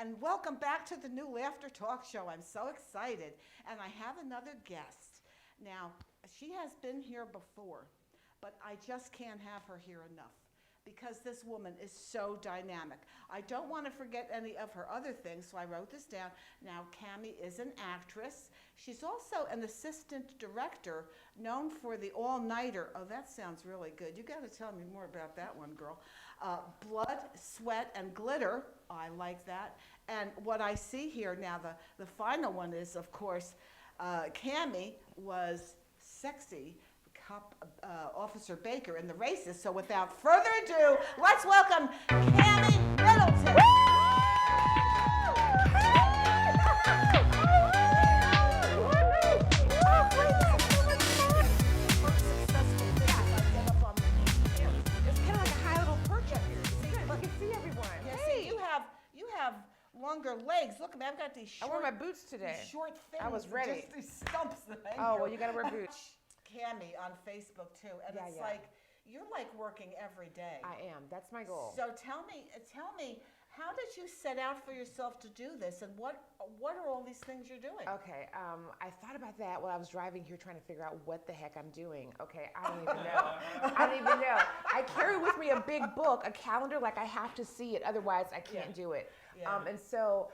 and welcome back to the new Laughter Talk Show. I'm so excited. And I have another guest. Now, she has been here before, but I just can't have her here enough because this woman is so dynamic. I don't want to forget any of her other things, so I wrote this down. Now, Cammie is an actress. She's also an assistant director known for the all-nighter. Oh, that sounds really good. You got to tell me more about that one, girl. Blood, Sweat, and Glitter. I like that. And what I see here now, the final one is, of course, Cammie was sexy Cop, Officer Baker in The Races. So without further ado, let's welcome Cammie Middleton. Longer legs. Look, I've got these short. I wore my boots today. These short things. I was ready. Just these stumps that hang Oh, here. well, you got to wear boots. Cammie on Facebook too, and it's like you're like working every day. I am. That's my goal. So tell me, how did you set out for yourself to do this, and what are all these things you're doing? Okay, I thought about that while I was driving here trying to figure out what the heck I'm doing. Okay, I don't even know. I don't even know. I carry with me a big book, a calendar, like I have to see it, otherwise I can't do it. Yeah. And so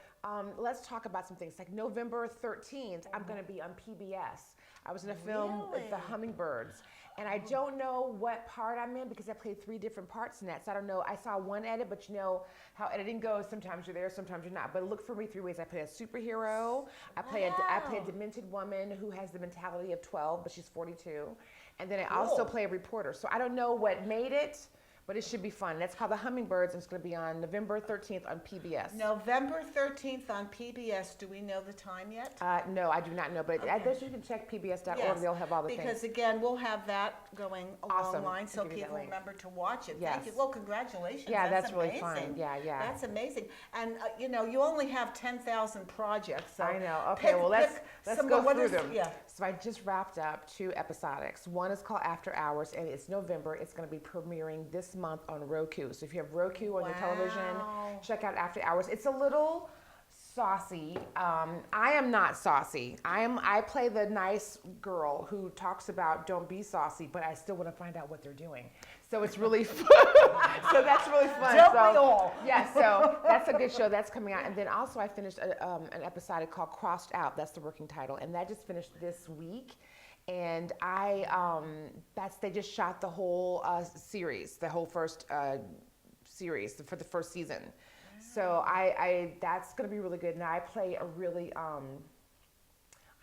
let's talk about some things. Like November 13th, I'm going to be on PBS. I was in a film with the Hummingbirds. And I don't know what part I'm in because I played 3 different parts in that. So I don't know. I saw one edit, but you know how editing goes. Sometimes you're there, sometimes you're not. But look for me 3 ways. I play a superhero. I play a demented woman who has the mentality of 12, but she's 42. And then I also play a reporter. So I don't know what made it, but it should be fun. That's called The Hummingbirds, and it's going to be on November 13th on PBS. November 13th on PBS. Do we know the time yet? No, I do not know, but I guess you can check pbs.org. Yes, They'll have all the things. Because again, we'll have that going along the line so people remember to watch it. Yes. Thank you. Well, congratulations. Yeah, that's amazing. really fun. Yeah. That's amazing. And you know, you only have 10,000 projects. So I know. Okay, well let's go through them. Yeah. So I just wrapped up 2 episodics. One is called After Hours, and it's November. It's going to be premiering this month on Roku. So if you have Roku on your television, check out After Hours. It's a little saucy. I am not saucy. I play the nice girl who talks about don't be saucy, but I still want to find out what they're doing. So it's really fun. So that's really fun. Don't we all? Yeah, so that's a good show. That's coming out. And then also I finished an episode called Crossed Out. That's the working title. And that just finished this week. And they just shot the whole series, the whole first series for the first season. So that's going to be really good. Now I play a really,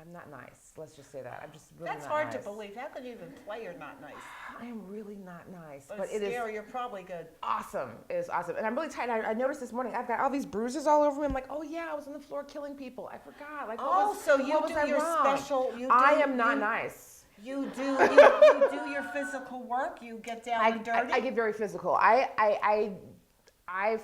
I'm not nice. Let's just say that. I'm just really That's not hard nice. to believe. How could you even play you're not nice? I am really not nice. But it scary, you're probably good. Awesome. It is awesome. And I'm really tired. I noticed this morning I've got all these bruises all over me. I'm like, oh yeah, I was on the floor killing people. I forgot. Like, so you do your special. I am not nice. You do your physical work. You get down and dirty. I get very physical.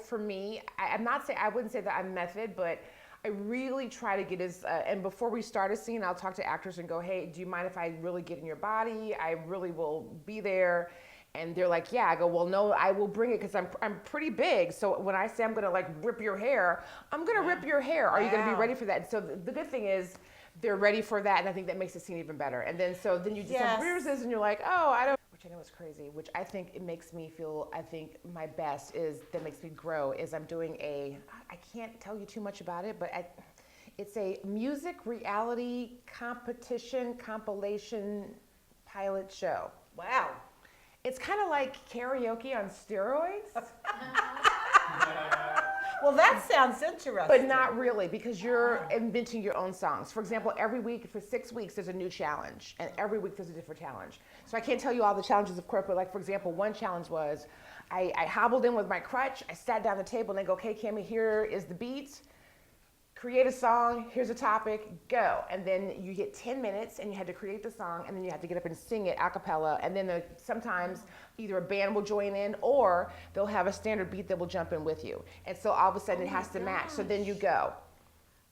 For me, I wouldn't say that I'm method, but I really try to get and before we start a scene, I'll talk to actors and go, hey, do you mind if I really get in your body? I really will be there. And they're like, yeah. I go, well, no, I will bring it because I'm pretty big. So when I say I'm going to like rip your hair, I'm going to rip your hair. Are you going to be ready for that? So the good thing is they're ready for that. And I think that makes the scene even better. And then you just have bruises and you're like, oh, I don't. Which I know is crazy, which I think it makes me feel, I think my best that makes me grow is I'm doing I can't tell you too much about it, but it's a music reality compilation pilot show. Wow. It's kind of like karaoke on steroids. Well, that sounds interesting. But not really, because you're inventing your own songs. For example, every week for 6 weeks, there's a new challenge, and every week there's a different challenge. So I can't tell you all the challenges, of course, but like, for example, one challenge was I hobbled in with my crutch, I sat down at the table, and they go, okay, Cammie, here is the beat. Create a song, here's a topic, go. And then you get 10 minutes and you had to create the song and then you have to get up and sing it a cappella. And then sometimes either a band will join in or they'll have a standard beat that will jump in with you. And so all of a sudden it has to match. So then you go.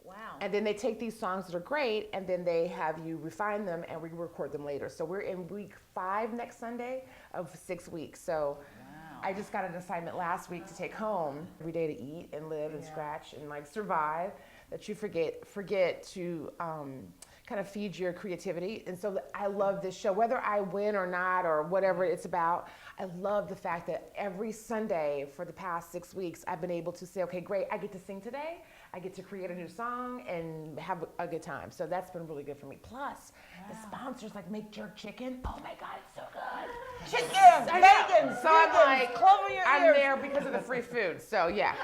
Wow. And then they take these songs that are great and then they have you refine them and we record them later. So we're in week 5 next Sunday of 6 weeks. So I just got an assignment last week to take home every day to eat and live and scratch and like survive, that you forget to kind of feed your creativity. And so I love this show, whether I win or not or whatever it's about. I love the fact that every Sunday for the past 6 weeks, I've been able to say, okay, great, I get to sing today. I get to create a new song and have a good time. So that's been really good for me. Plus, the sponsors like make jerk chicken. Oh my God, it's so good. Chicken, bacon, so I'm like, clover your I'm ears. there because of the free food. So yeah.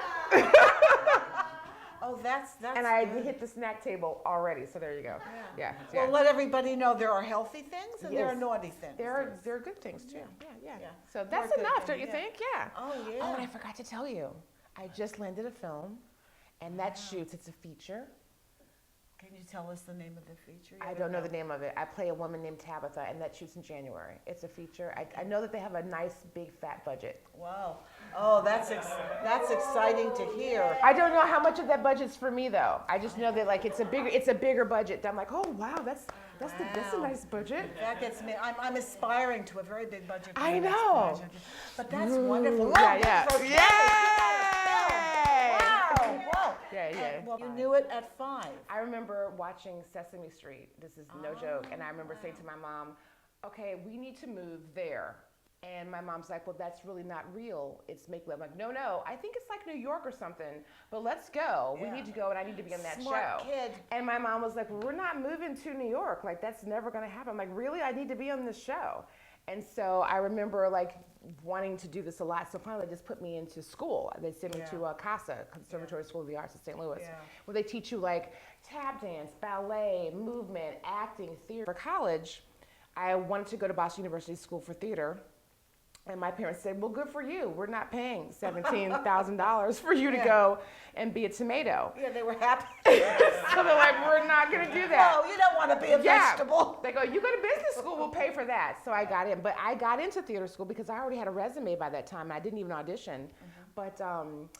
Oh, that's And I good. hit the snack table already. So there you go. Yeah. Well, let everybody know there are healthy things and there are Yes. naughty things. There are good things too. Yeah. Yeah. So There are that's good enough, things, don't you yeah. think? Yeah. Oh, yeah. Oh, and I forgot to tell you. I just landed a film, and that shoots. It's a feature. Can you tell us the name of the feature? I don't know the name of it. I play a woman named Tabitha, and that shoots in January. It's a feature. I know that they have a nice, big, fat budget. Wow. Oh, that's exciting to hear. I don't know how much of that budget's for me though. I just know that like it's a bigger budget. I'm like, oh wow, that's a nice budget. That gets me. I'm aspiring to a very big budget. For I the next know. project. But that's wonderful. Yeah. Whoa, Yay! Wow. Whoa. Yeah. Well, you knew it at 5. I remember watching Sesame Street. This is no joke. And I remember saying to my mom, okay, we need to move there. And my mom's like, well, that's really not real. It's make-believe. I'm like, no, I think it's like New York or something, but let's go. We need to go, and I need to be on that Smart show. kid. And my mom was like, well, we're not moving to New York. Like, that's never going to happen. I'm like, really? I need to be on this show. And so I remember, like, wanting to do this a lot. So finally, they just put me into school. They sent me to CASA, Conservatory School of the Arts in St. Louis, where they teach you, like, tap dance, ballet, movement, acting, theater. For college, I wanted to go to Boston University School for Theater. And my parents said, well, good for you. We're not paying $17,000 for you to go and be a tomato. Yeah, they were happy. So they're like, we're not going to do that. No, you don't want to be a vegetable. They go, you go to business school, we'll pay for that. So I got in. But I got into theater school because I already had a resume by that time. And I didn't even audition. But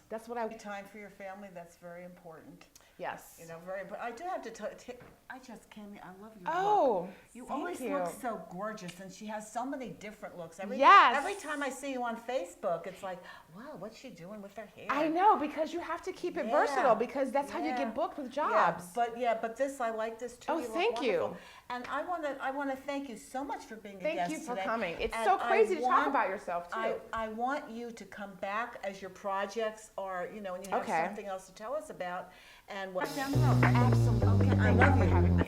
that's what I... Time for your family, that's very important. Yes. You know, very important. I do have to tell Cammie, I love your Oh, look. You always look so gorgeous, and she has so many different looks. Every time I see you on Facebook, it's like, wow, what's she doing with her hair? I know, because you have to keep it versatile, because that's how you get booked with jobs. But this, I like this too. Oh, thank you. And I want to thank you so much for being a guest Thank you for today. coming. It's And so crazy to talk about yourself too. I want you to come back as your projects are, you know, and you have something else to tell us about. And what down the road. Absolutely. Okay, I love you.